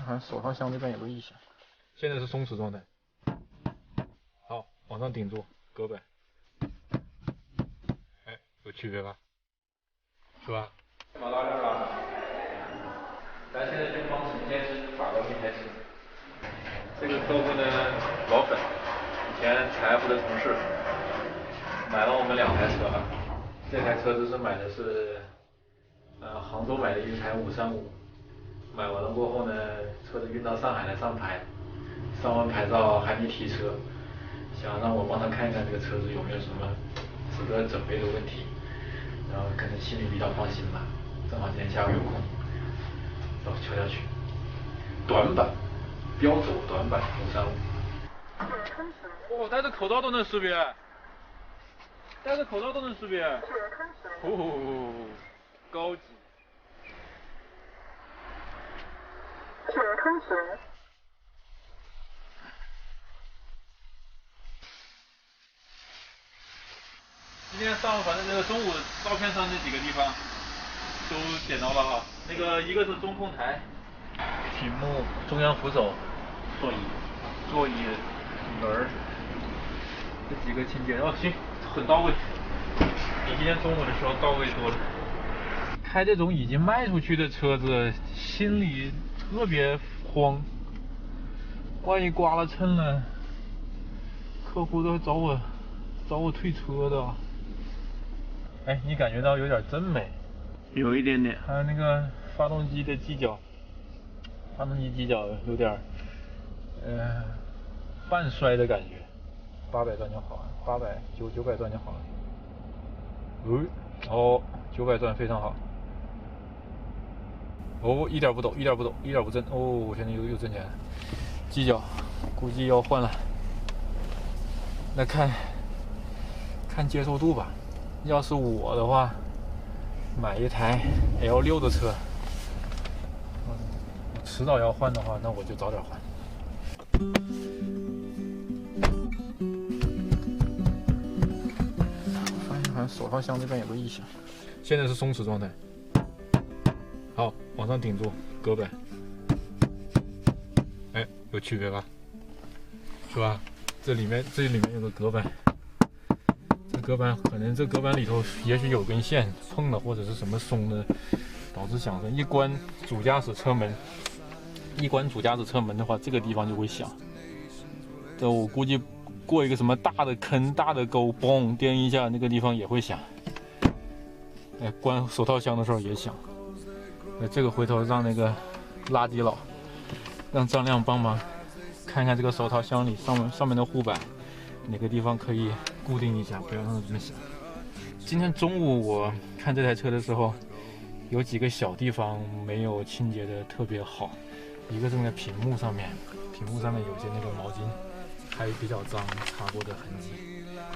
看手套箱这边有个异响，现在是松弛状态。好，往上顶住，隔板。哎，有区别吧？是吧？把拉链拉上。咱现在就光呈现是打到一台车。这个客户呢，老粉，以前财富的同事，买了我们2台车了。这台车子是买的是，杭州买的一台535。买完了过后呢，车子运到上海来上牌，上完牌照还没提车，想让我帮他看一看这个车子有没有什么值得准备的问题，然后可能心里比较放心吧。正好今天下午有空，走瞧瞧去。短板，标走短板535。哦，戴着口罩都能识别，戴着口罩都能识别。哦，高级。今天上午反正这个中午照片上那几个地方都点到了哈。那个一个是中控台、屏幕、中央扶手、座椅轮儿，这几个清洁哦行，很到位。比今天中午的时候到位多了。开这种已经卖出去的车子，心里特别慌，万一刮了蹭了，客户都找我退车的。哎，你感觉到有点真美？有一点点。还有那个发动机的机脚，发动机机脚有点半摔的感觉。800转就好了，900转就好了。哦，900转非常好。哦，一点不抖，一点不抖，一点不震。哦，现在又震起来了。机脚估计要换了。那看接受度吧。要是我的话，买一台 L6的车，迟早要换的话，那我就早点换。我发现好像手套箱这边有个异响，现在是松弛状态。好，往上顶住，隔板。哎，有区别吧？是吧？这里面有个隔板。隔板可能这隔板里头也许有根线碰了或者是什么松的，导致响声。一关主驾驶车门的话，这个地方就会响。这我估计过一个什么大的坑、大的沟，嘣颠一下，那个地方也会响。哎，关手套箱的时候也响。这个回头让那个垃圾佬，让张亮帮忙看看这个手套箱里上面的护板。哪个地方可以固定一下，不要让它这么响。今天中午我看这台车的时候，有几个小地方没有清洁的特别好。一个是那个屏幕上面有些那个毛巾还比较脏，擦过的痕迹。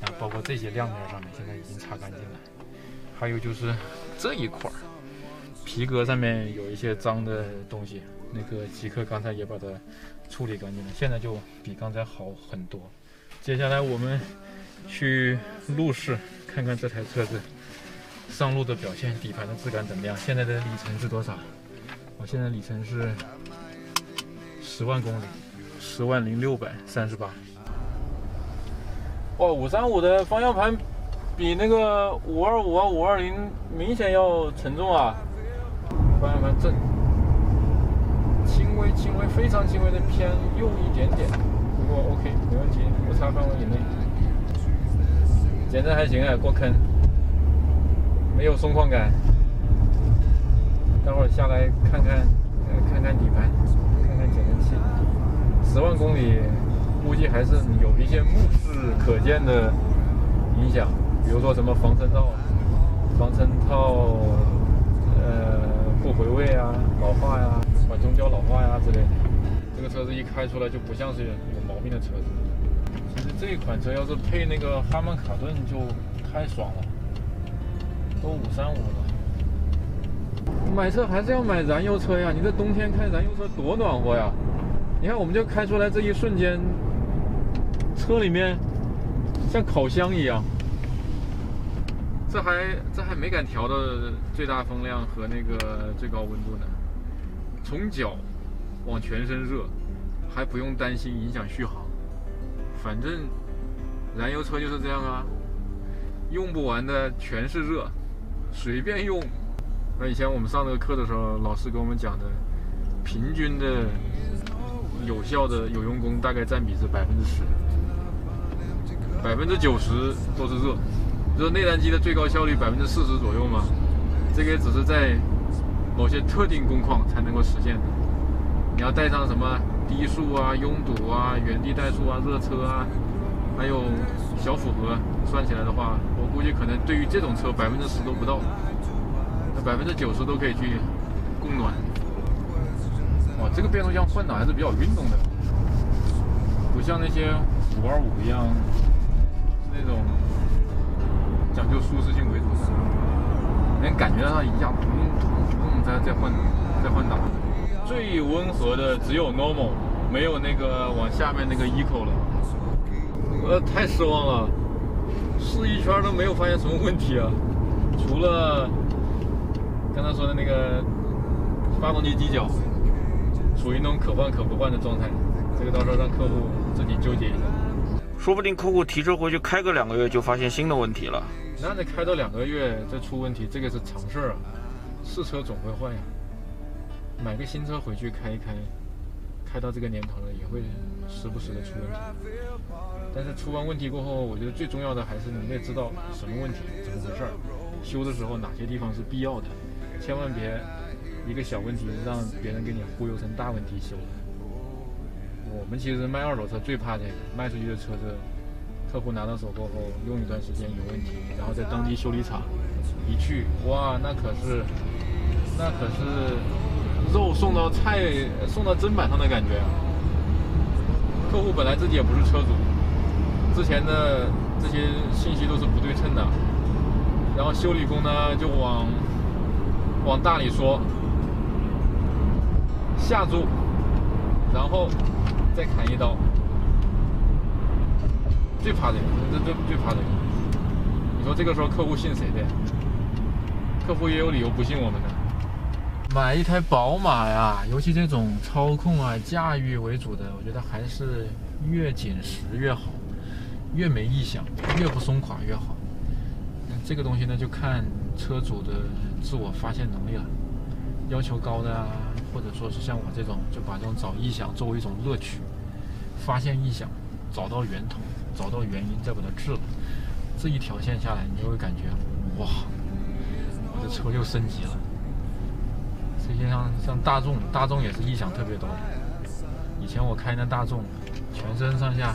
然后包括这些亮面上面现在已经擦干净了。还有就是这一块皮革上面有一些脏的东西，那个极客刚才也把它处理干净了，现在就比刚才好很多。接下来我们去路试看看这台车子上路的表现，底盘的质感怎么样。现在的里程是多少？我现在里程是10万公里，100638。哦，535的方向盘比那个525啊、520明显要沉重啊。方向盘正，轻微、非常轻微的偏右一点点。不过 OK， 没问题，误差范围以内。减震还行啊，过坑，没有松旷感。待会儿下来看看底盘，看看减震器。10万公里，估计还是有一些目视可见的影响，比如说什么防尘套不回味啊、老化呀、缓冲胶老化呀之类的。这个车子一开出来就不像是有毛病的车子。其实这一款车要是配那个哈曼卡顿就太爽了，都535了。买车还是要买燃油车呀！你这冬天开燃油车多暖和呀！你看我们就开出来这一瞬间，车里面像烤箱一样。这还没敢调的最大风量和那个最高温度呢。从脚往全身热，还不用担心影响续航。反正燃油车就是这样啊，用不完的全是热，随便用。那以前我们上这个课的时候，老师跟我们讲的，平均的有效的有用功大概占比是10%，90%都是热。就是内燃机的最高效率40%左右嘛，这个也只是在某些特定工况才能够实现的。你要带上什么低速啊、拥堵啊、原地怠速啊、热车啊，还有小负荷，算起来的话，我估计可能对于这种车10%都不到，那90%都可以去供暖。哇，这个变速箱换挡还是比较运动的，不像那些525一样那种讲究舒适性为主的，能感觉到它一下再换挡。最温和的只有 normal， 没有那个往下面那个 eco 了。太失望了，试一圈都没有发现什么问题啊，除了刚才说的那个发动机机脚处于那种可换可不换的状态，这个到时候让客户自己纠结一下。说不定客户提车回去开个2个月就发现新的问题了。那得开到2个月再出问题，这个是常事儿啊，是车总会坏呀。买个新车回去开一开，开到这个年头了也会时不时的出问题。但是出完问题过后，我觉得最重要的还是你得知道什么问题，怎么回事儿，修的时候哪些地方是必要的，千万别一个小问题让别人给你忽悠成大问题修了。我们其实卖二手车最怕这个，卖出去的车子客户拿到手过后用一段时间有问题，然后在当地修理厂一去，哇，那可是肉送到砧板上的感觉啊！客户本来自己也不是车主，之前的这些信息都是不对称的，然后修理工呢就往大里说，下注，然后再砍一刀，最怕这个，最怕这个。你说这个时候客户信谁的呀？客户也有理由不信我们的。买一台宝马呀，尤其这种操控啊、驾驭为主的，我觉得还是越紧实越好，越没异响，越不松垮越好。这个东西呢，就看车主的自我发现能力了。要求高的啊，或者说是像我这种，就把这种找异响作为一种乐趣，发现异响，找到源头，找到原因，再把它治了。这一条线下来，你就会感觉，哇，我的车又升级了。这些像大众也是异响特别多的。以前我开那大众，全身上下，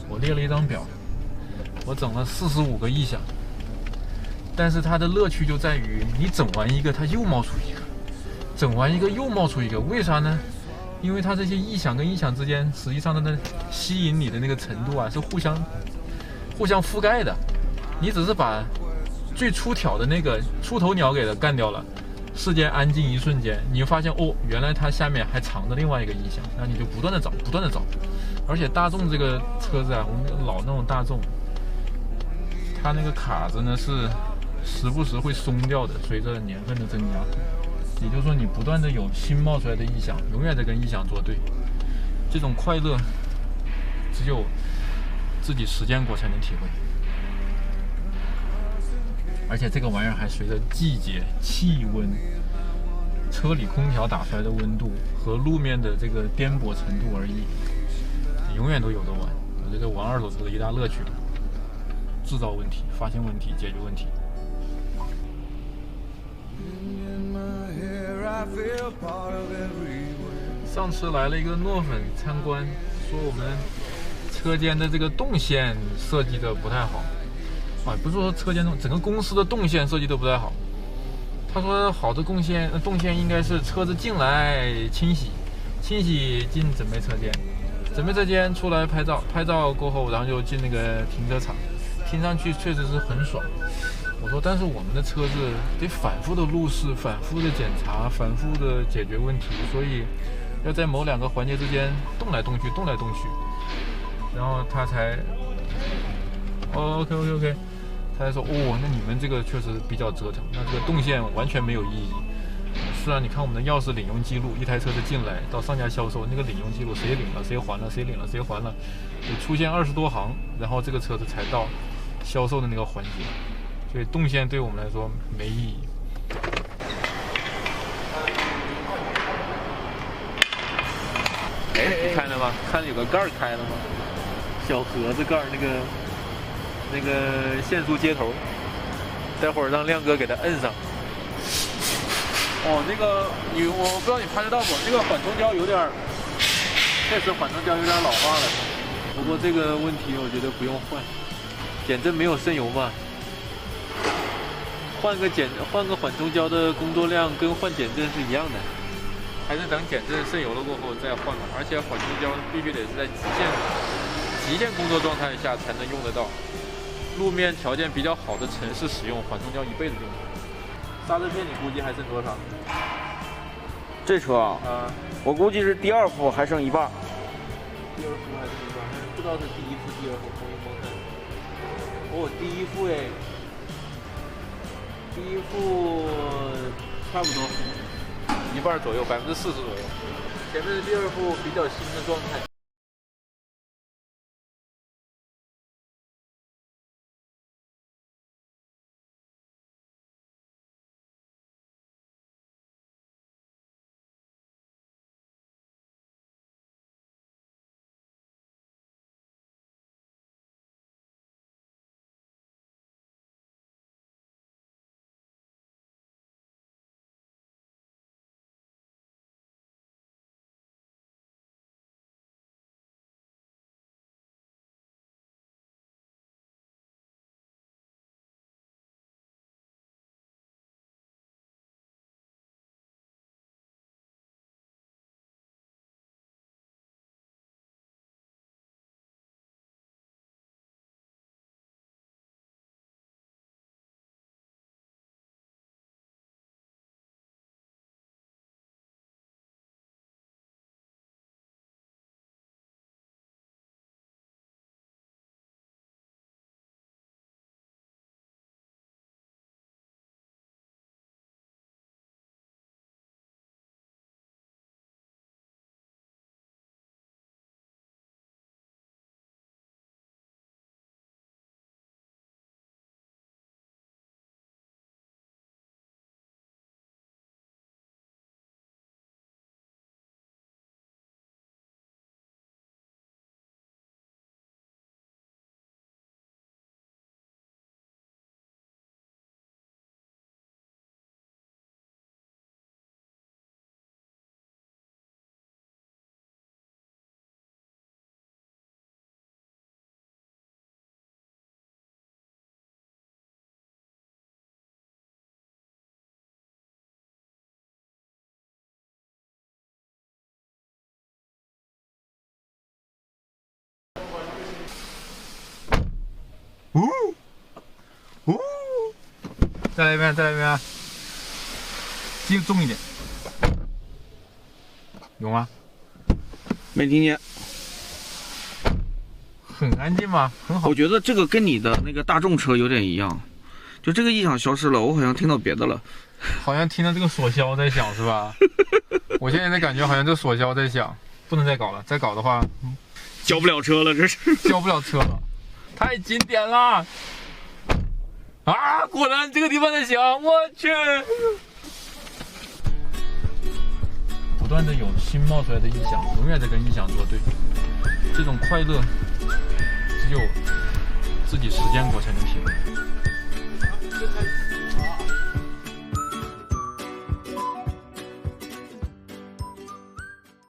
我列了一张表，我整了45个异响。但是它的乐趣就在于，你整完一个，它又冒出一个，整完一个又冒出一个，为啥呢？因为它这些异响跟异响之间，实际上它的吸引你的那个程度啊，是互相覆盖的。你只是把最出挑的那个出头鸟给它干掉了，世界安静一瞬间，你就发现哦，原来它下面还藏着另外一个异响，那你就不断的找。而且大众这个车子啊，我们老那种大众，它那个卡子呢是时不时会松掉的，随着年份的增加。也就是说，你不断的有新冒出来的异响，永远在跟异响作对。这种快乐，只有自己实践过才能体会。而且这个玩意儿还随着季节、气温、车里空调打出来的温度和路面的这个颠簸程度而异，永远都有得玩。我觉得玩二手车的一大乐趣，制造问题、发现问题、解决问题。上次来了一个糯粉参观，说我们车间的这个动线设计的不太好。不是说车间整个公司的动线设计都不太好。他说好的动线应该是车子进来清洗进准备车间，准备车间出来拍照过后，然后就进那个停车场。听上去确实是很爽。我说但是我们的车子得反复的路试，反复的检查，反复的解决问题，所以要在某2个环节之间动来动去，然后他才OK，他才说那你们这个确实比较折腾，那这个动线完全没有意义。是啊，你看我们的钥匙领用记录，一台车子进来到上架销售，那个领用记录谁领了谁还了，谁领了谁还了，有出现20多行，然后这个车子才到销售的那个环节，所以动线对我们来说没意义。哎，开了吗？看有个盖儿开了吗？小盒子盖儿那个限速接头，待会儿让亮哥给它摁上。哦，那个我不知道你拍得到不？这个缓冲胶有点，确实缓冲胶有点老化了。不过这个问题我觉得不用换，减震没有渗油嘛。换个缓冲胶的工作量跟换减震是一样的。还是等减震渗油了过后再换吧，而且缓冲胶必须得是在极限工作状态下才能用得到。路面条件比较好的城市使用缓冲胶一辈子用。刹车片你估计还剩多少？这车啊，我估计是第2副还剩一半。第2副还剩一半，但是不知道是第1副、第2副，封一封看。哦，第1副哎，第1副差不多。一半左右，40%左右。前面的第2副比较新的状态。再来一遍，再来一遍，劲重一点，有吗？没听见。很安静吗？很好。我觉得这个跟你的那个大众车有点一样，就这个异响消失了，我好像听到别的了。好像听到这个锁销在响是吧？我现在的感觉好像这锁销在响，不能再搞了，再搞的话，交不了车了，这是交不了车了，太经典了。啊！果然这个地方在响，我去！不断的有新冒出来的异响，永远在跟异响作对。这种快乐，只有自己实践过才能体会。